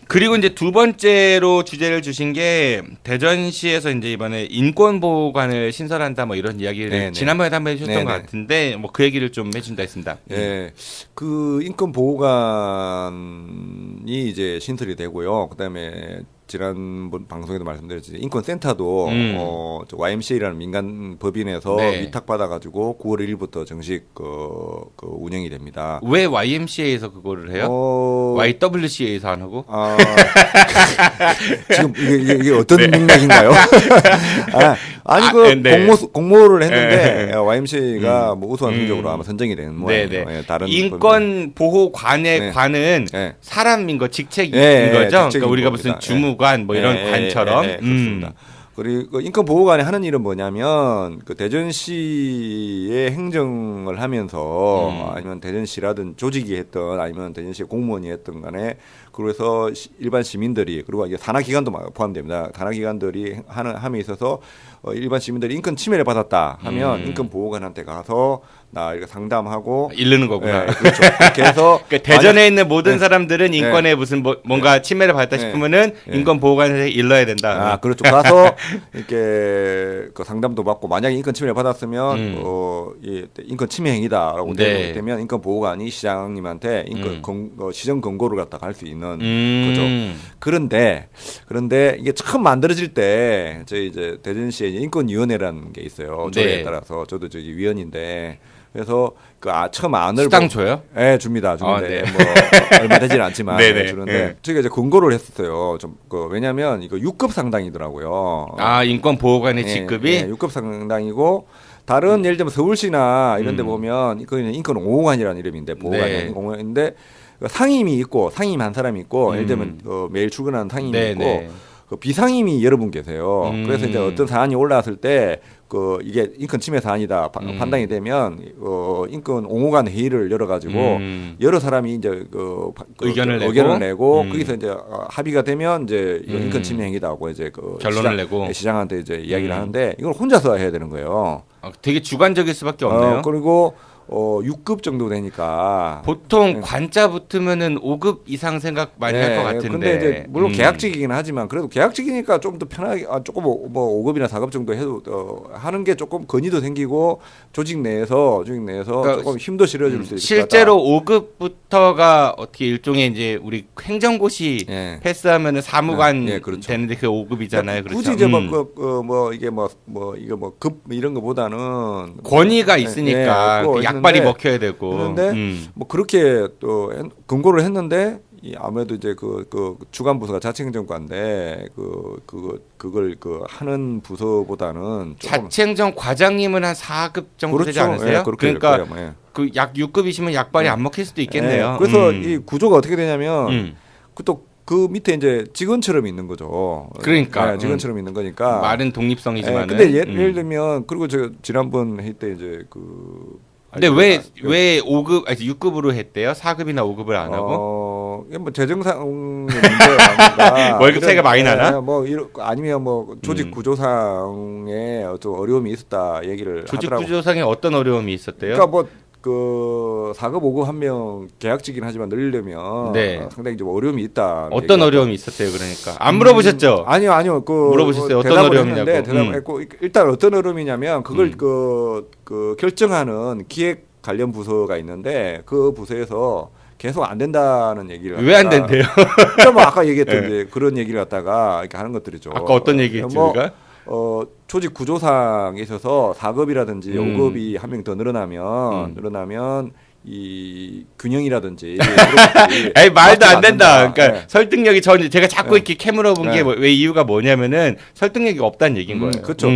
그리고 이제 두 번째로 주제를 주신 게 대전시에서 이제 이번에 인권보호관을 신설한다 뭐 이런 이야기를 지난번에도 한번 해주셨던 것 같은데 뭐 그 얘기를 좀 해준다 했습니다. 그 인권보호관이 이제 신설이 되고요. 그다음에 지난번 방송에도 말씀드렸지 인권센터도 저 YMCA라는 민간 법인에서 네. 위탁받아가지고 9월 1일부터 정식 그 운영이 됩니다. 왜 YMCA에서 그거를 해요? YWCA에서 안 하고? 지금 이게 어떤 맥락인가요? 공모를 했는데 YMCA가 뭐 우수한 성적으로 아마 선정이 된 모양이에요. 예, 다른 인권 보호관의 관은 사람인 거 직책인 거죠. 그러니까 우리가 무슨 주무관 뭐 이런 관처럼. 그렇습니다. 그리고 인권보호관이 하는 일은 뭐냐면 그 대전시의 행정을 하면서 아니면 대전시라든 조직이 했던 아니면 대전시 공무원이 했던 간에 그래서 일반 시민들이 그리고 이게 산하기관도 포함됩니다. 산하기관들이 함에 있어서 일반 시민들이 인권 침해를 받았다 하면 인권보호관한테 가서 나 이거 상담하고 이르는 거구나. 네, 그렇죠. 그렇게 해서 그러니까 대전에 있는 모든 사람들은 인권에 무슨 뭔가 침해를 받았다 싶으면은 인권보호관에 일러야 된다. 그렇죠. 가서 이렇게 그 상담도 받고 만약에 인권 침해를 받았으면 인권 침해 행위다라고 되면 인권보호관이 시장님한테 시정 권고를 갖다가 할 수 있는 거죠. 그런데 이게 처음 만들어질 때 저희 이제 대전시에 인권위원회라는 게 있어요. 조례에 따라서 저도 저기 위원인데. 그래서 그 처음 안을 수당 줘요? 네, 줍니다. 주는데 뭐 얼마 되지는 않지만 주는데 저희가 이제 권고를 했었어요. 좀 왜냐하면 이거 6급 상당이더라고요. 인권 보호관의 직급이 6급 상당이고 다른 예를 들면 서울시나 이런 데 보면 이거는 인권 5호관이라는 이름인데 보호관이 5호관인데 상임이 있고 상임 한 사람이 있고 예를 들면 매일 출근하는 상임이 있고 그 비상임이 여러 분 계세요. 그래서 이제 어떤 사안이 올라왔을 때 이게 인권 침해 사안이다 판단이 되면 인권 옹호관 회의를 열어가지고 여러 사람이 이제 의견을 내고 거기서 이제 합의가 되면 이제 이거 인권 침해 행위다고 이제 결론을 내고 시장한테 이제 이야기를 하는데 이걸 혼자서 해야 되는 거예요. 되게 주관적일 수밖에 없네요. 그리고 6급 정도 되니까 보통 관자 붙으면은 5급 이상 생각 많이 할 것 같은데. 근데 이제 물론 계약직이긴 하지만 그래도 계약직이니까 좀 더 편하게 조금 뭐 5급이나 4급 정도 해도 하는 게 조금 건의도 생기고 조직 내에서 그러니까 조금 힘도 실어줄 수 있을 실제로 5급부터가 어떻게 일종의 이제 우리 행정고시 패스하면은 사무관 그렇죠. 되는데 그게 5급이잖아요. 그렇죠. 굳이 이제 뭐 이게 뭐 이거 뭐 급 이런 거보다는 권위가 있으니까 약발이 먹혀야 되고. 그런데 뭐 그렇게 또 권고를 했는데 아무래도 이제 그 주관 부서가 자치행정과인데 그걸 하는 부서보다는 자치행정 과장님은 한 4급 정도 되지 않으세요? 그러니까 그 약 6급이시면 약발이 안 먹힐 수도 있겠네요. 그래서 이 구조가 어떻게 되냐면 그 밑에 이제 직원처럼 있는 거죠. 그러니까 직원처럼 있는 거니까 말은 독립성이지만. 근데 예를 들면 그리고 저 지난번 회의 때 이제 근데 왜 5급 아니 6급으로 했대요? 4급이나 5급을 안 하고? 뭐 재정상 문제가 월급 차이가 많이 나나? 뭐 아니면 뭐 조직 구조상에 좀 어려움이 있었다 얘기를 조직 하더라고. 구조상에 어떤 어려움이 있었대요? 그러니까 뭐 4급 5급 한 명 계약직이긴 하지만 늘리려면 상당히 좀 어려움이 있다. 어떤 어려움이 있었대요? 그러니까 안 물어보셨죠? 아니요. 물어보셨어요. 어떤 어려움이냐고. 대답했고 일단 어떤 어려움이냐면 그걸 그 결정하는 기획 관련 부서가 있는데 그 부서에서 계속 안 된다는 얘기를 왜 안 된대요? 그러니까 뭐 아까 얘기했던 이제 그런 얘기를 갖다가 이렇게 하는 것들이죠. 아까 어떤 얘기했죠, 우리가? 조직 구조상에 있어서 4급이라든지 5급이 한 명 더 늘어나면 이 균형이라든지 아니 말도 안 된다. 그러니까 설득력이 제가 자꾸 이렇게 캐물어본 게 왜 이유가 뭐냐면은 설득력이 없다는 얘기인 거예요. 그렇죠.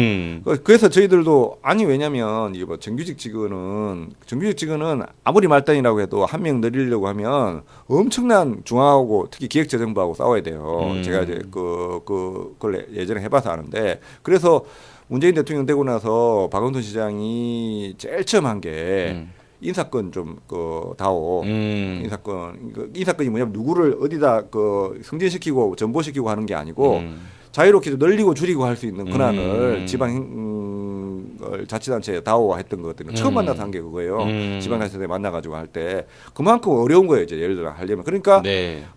그래서 저희들도 왜냐면 이게 뭐 정규직 직원은 아무리 말단이라고 해도 한 명 늘리려고 하면 엄청난 중앙하고 특히 기획재정부하고 싸워야 돼요. 제가 이제 그걸 예전에 해봐서 아는데 그래서 문재인 대통령 되고 나서 박원순 시장이 제일 처음 한 게 인사권 좀 다오. 인사권이 뭐냐면 누구를 어디다 승진시키고 전보시키고 하는 게 아니고 자유롭게 늘리고 줄이고 할 수 있는 권한을 자치단체에 다오와 했던 것들은 처음 만나서 한 게 그거예요. 지방자치단체 만나가지고 할 때 그만큼 어려운 거예요. 이제 예를 들어 하려면 그러니까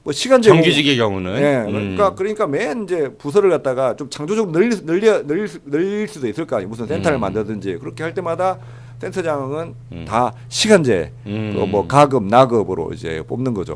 뭐 시간적으로 정규직의 경우는 그러니까 맨 이제 부서를 갖다가 좀 창조적으로 늘릴 수도 있을 거 아니에요. 무슨 센터를 만들든지 그렇게 할 때마다 센터장은 다 시간제 뭐 가급 나급으로 이제 뽑는 거죠.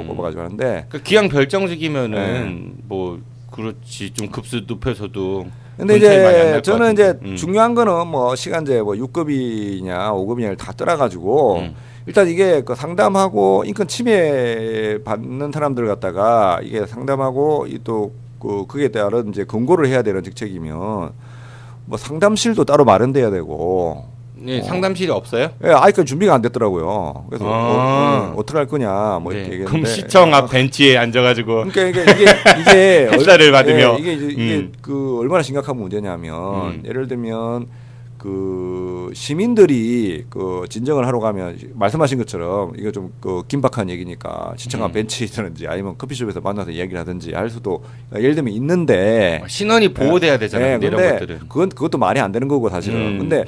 뽑아가지고 하는데 그 기왕 별정직이면은 뭐 그렇지. 좀 급수 높여서도. 근데 돈 차이 많이 안날 이제 것 저는 이제 같은데. 중요한 거는 뭐 시간제 뭐 6급이냐 5급이냐를 다 떠나가지고 일단 이게 그 상담하고 인권 침해 받는 사람들 갖다가 이게 상담하고 또 그게 따른 이제 권고를 해야 되는 직책이면 뭐 상담실도 따로 마련돼야 되고. 네, 상담실이 없어요? 예, 아직까지 준비가 안 됐더라고요. 그래서 어떻게 할 거냐 뭐 이렇게 얘기했는데. 그럼 시청 앞 벤치에 앉아가지고. 그러니까 이게 햇살을 받으며. 이게 그 얼마나 심각한 문제냐면 예를 들면 그 시민들이 그 진정을 하러 가면 말씀하신 것처럼 이거 좀 그 긴박한 얘기니까 시청 앞 벤치든지 아니면 커피숍에서 만나서 이야기를 하든지 할 수도 예를 들면 있는데 신원이 보호돼야 되잖아요. 네, 이런 것들은. 그것도 말이 안 되는 거고 사실은. 근데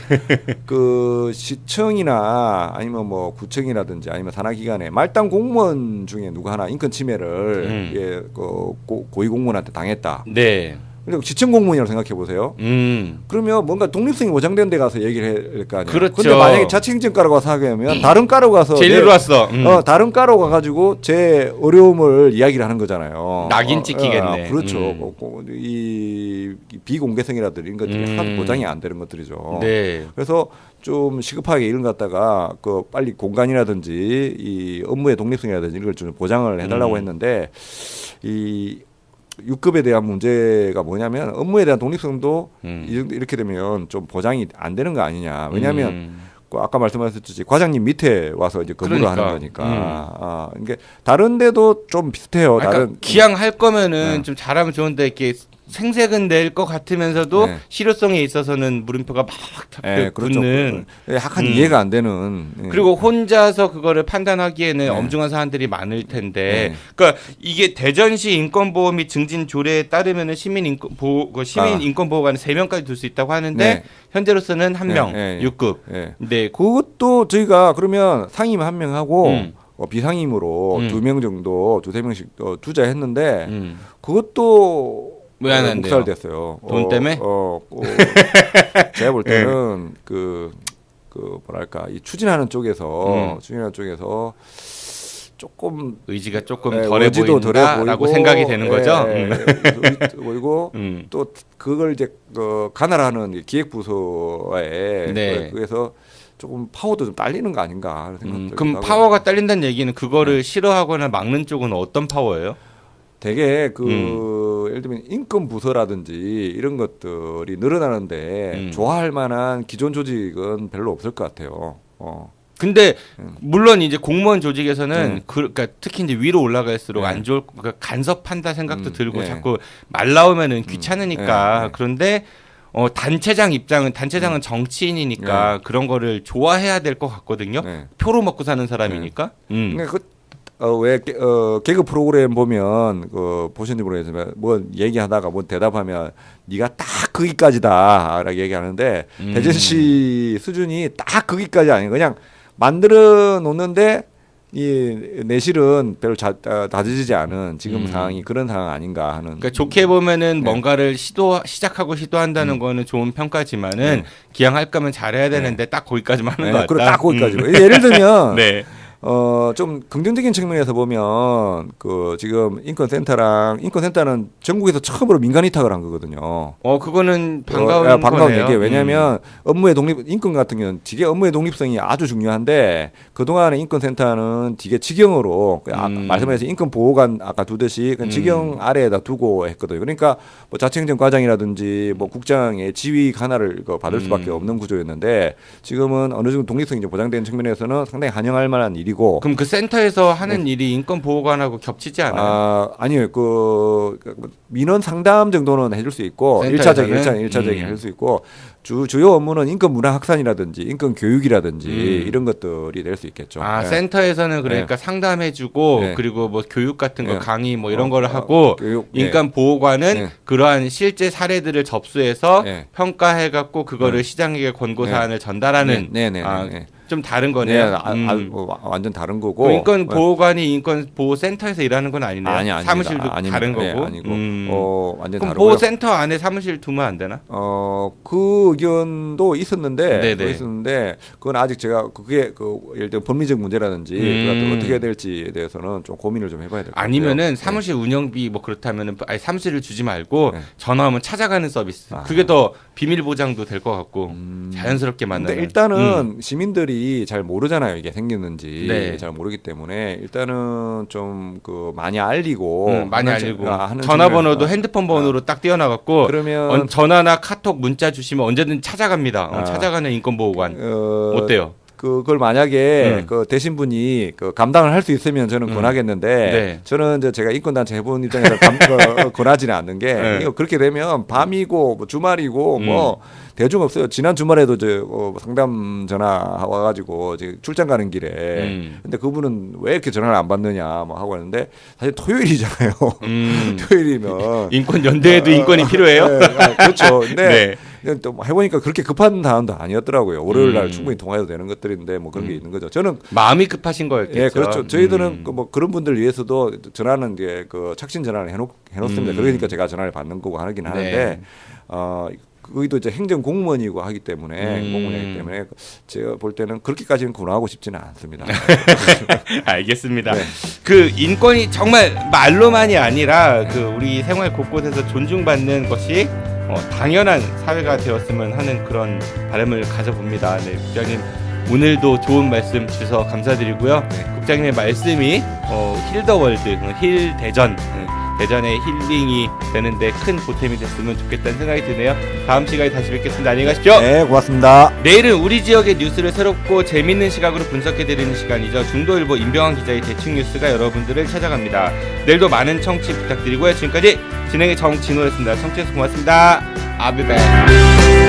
그 시청이나 아니면 뭐 구청이라든지 아니면 산하기관에 말단 공무원 중에 누구 하나 인권 침해를 예, 그 고위 공무원한테 당했다. 네. 그리고 지청 공무원이라고 생각해 보세요. 그러면 뭔가 독립성이 보장된 데 가서 얘기를 해야 될 거 아니에요. 그렇죠. 근데 만약에 자치행정과로 가서 하게 하면 다른 과로 가서 제일로 왔어. 다른 과로 가가지고 제 어려움을 이야기를 하는 거잖아요. 낙인 찍히겠네. 그렇죠. 이 비공개성이라든지 이런 것들이 하나도 보장이 안 되는 것들이죠. 네. 그래서 좀 시급하게 이런 갖다가 그 빨리 공간이라든지 이 업무의 독립성이라든지 이걸 좀 보장을 해달라고 했는데 이 6급에 대한 문제가 뭐냐면 업무에 대한 독립성도 이렇게 되면 좀 보장이 안 되는 거 아니냐. 왜냐하면 그 아까 말씀하셨듯이 과장님 밑에 와서 이제 근무를 하는 거니까. 이게 다른 데도 좀 비슷해요. 다른 기왕 할 거면은 좀 잘하면 좋은데 이렇게 생색은 낼 것 같으면서도 실효성에 있어서는 물음표가 막 그렇죠. 붙는 약간 이해가 안 되는. 그리고 혼자서 그거를 판단하기에는 엄중한 사안들이 많을 텐데, 그러니까 이게 대전시 인권보호 및 증진 조례에 따르면은 시민 인권보호관은 3명까지 둘 수 있다고 하는데 현재로서는 1명 6급. 네, 그것도 저희가 그러면 상임 1명 하고. 비상임으로 2명 정도, 2-3명씩 투자했는데 그것도 왜 안 한대요? 묵살됐어요. 돈 때문에? 제가 볼 때는 그 뭐랄까 이 추진하는 쪽에서 조금 의지가 조금 덜해 보인다라고 생각이 되는 거죠. 보이고 또 그걸 이제 관할하는 기획부서에 그래서 조금 파워도 좀 딸리는 거 아닌가 하는 생각도 그럼 하고. 파워가 딸린다는 얘기는 그거를 싫어하거나 막는 쪽은 어떤 파워예요? 되게 예를 들면 인권 부서라든지 이런 것들이 늘어나는데 좋아할 만한 기존 조직은 별로 없을 것 같아요. 근데 물론 이제 공무원 조직에서는 그러니까 특히 이제 위로 올라갈수록 안 좋을 그러니까 간섭한다 생각도 들고 자꾸 말 나오면은 귀찮으니까 그런데 단체장은 정치인이니까 그런 거를 좋아해야 될 것 같거든요. 표로 먹고 사는 사람이니까. 왜 개그 프로그램 보면 보셨는지 모르겠지만 뭐 얘기하다가 뭐 대답하면 네가 딱 거기까지다라고 얘기하는데 대전시 수준이 딱 거기까지 아니에요. 그냥 만들어 놓는데 이 내실은 별로 다져지지 않은 지금 상황이 그런 상황 아닌가 하는. 그러니까 좋게 보면은 뭔가를 시도한다는 거는 좋은 평가지만은 기왕 할 거면 잘해야 되는데 딱 거기까지만 하는 거 같다. 딱 거기까지. 예를 들면 좀 긍정적인 측면에서 보면 지금 인권센터는 전국에서 처음으로 민간 위탁을 한 거거든요. 그거는 반가운 거네요. 얘기예요. 왜냐하면 업무의 인권 같은 경우는 되게 업무의 독립성이 아주 중요한데 그동안의 인권센터는 되게 직영으로 말씀하신 인권보호관 아까 두듯이 직영 아래에다 두고 했거든요. 그러니까 뭐 자치행정과장이라든지 뭐 국장의 지휘 관할을 받을 수밖에 없는 구조였는데 지금은 어느 정도 독립성이 좀 보장된 측면에서는 상당히 환영할 만한 일이고. 그럼 그 센터에서 하는 일이 인권보호관하고 겹치지 않아요? 아니요. 민원 상담 정도는 해줄 수 있고 센터에서는? 1차적인 해줄 수 있고 주요 업무는 인권 문화 확산이라든지 인권 교육이라든지 이런 것들이 될 수 있겠죠. 센터에서는 그러니까 상담해주고 그리고 뭐 교육 같은 거 강의 뭐 이런 거를 하고 인권 보호관은 그러한 실제 사례들을 접수해서 평가해갖고 그거를 시장에게 권고 사안을 전달하는. 좀 다른 거네요. 완전 다른 거고. 인권 보호관이 인권 보호 센터에서 일하는 건 아니네요. 아닙니다. 사무실도 다른 거고. 네, 아니고. 완전 그럼 다르고요. 보호 센터 안에 사무실 두면 안 되나? 그 의견도 있었는데, 네네. 그건 아직 제가 그게 예를 들어 법리적 문제라든지 그걸 어떻게 해야 될지에 대해서는 좀 고민을 좀 해봐야 될 것 같아요. 아니면은 사무실 운영비 뭐 그렇다면은 아예 사무실을 주지 말고 전화하면 찾아가는 서비스. 그게 더 비밀 보장도 될 것 같고 자연스럽게 만나는. 근데 일단은 시민들이 잘 모르잖아요. 이게 생겼는지 네. 잘 모르기 때문에 일단은 좀 많이 알리고 많이 알리고 전화번호도 핸드폰 번호로 딱 띄워놔갖고 그러면 전화나 카톡 문자 주시면 언제든 찾아갑니다. 찾아가는 인권보호관. 어때요? 그걸 만약에 그 되신 분이 감당을 할 수 있으면 저는 권하겠는데 저는 이제 제가 인권단체 해본 입장에서 권하지는 않는 게 이거 그렇게 되면 밤이고 뭐 주말이고 뭐 대중 없어요. 지난 주말에도 상담 전화 와가지고 출장 가는 길에 근데 그분은 왜 이렇게 전화를 안 받느냐 뭐 하고 하는데 사실 토요일이잖아요. 토요일이면 인권 연대에도 인권이 필요해요. 그렇죠. 근데 또 해보니까 그렇게 급한 사안도 아니었더라고요. 월요일 날 충분히 통화해도 되는 것들인데 뭐 그런 게 있는 거죠. 저는 마음이 급하신 거였겠죠. 예, 그렇죠. 저희들은 뭐 그런 분들 위해서도 전화는 이제 착신 전화를 해놓습니다. 그러니까 제가 전화를 받는 거고 하긴 하는데 거기도 이제 행정 공무원이고 하기 때문에 공무원이기 때문에 제가 볼 때는 그렇게까지는 권하고 싶지는 않습니다. 알겠습니다. 그 인권이 정말 말로만이 아니라 우리 생활 곳곳에서 존중받는 것이 당연한 사회가 되었으면 하는 그런 바람을 가져봅니다. 네, 국장님 오늘도 좋은 말씀 주셔서 감사드리고요. 국장님의 말씀이 힐더월드, 힐 대전, 대전의 힐링이 되는데 큰 보탬이 됐으면 좋겠다는 생각이 드네요. 다음 시간에 다시 뵙겠습니다. 안녕히 가십시오. 네, 고맙습니다. 내일은 우리 지역의 뉴스를 새롭고 재밌는 시각으로 분석해드리는 시간이죠. 중도일보 임병환 기자의 대충 뉴스가 여러분들을 찾아갑니다. 내일도 많은 청취 부탁드리고요. 지금까지 진행의 정진호였습니다. 청취해주셔서 고맙습니다. I'll be back.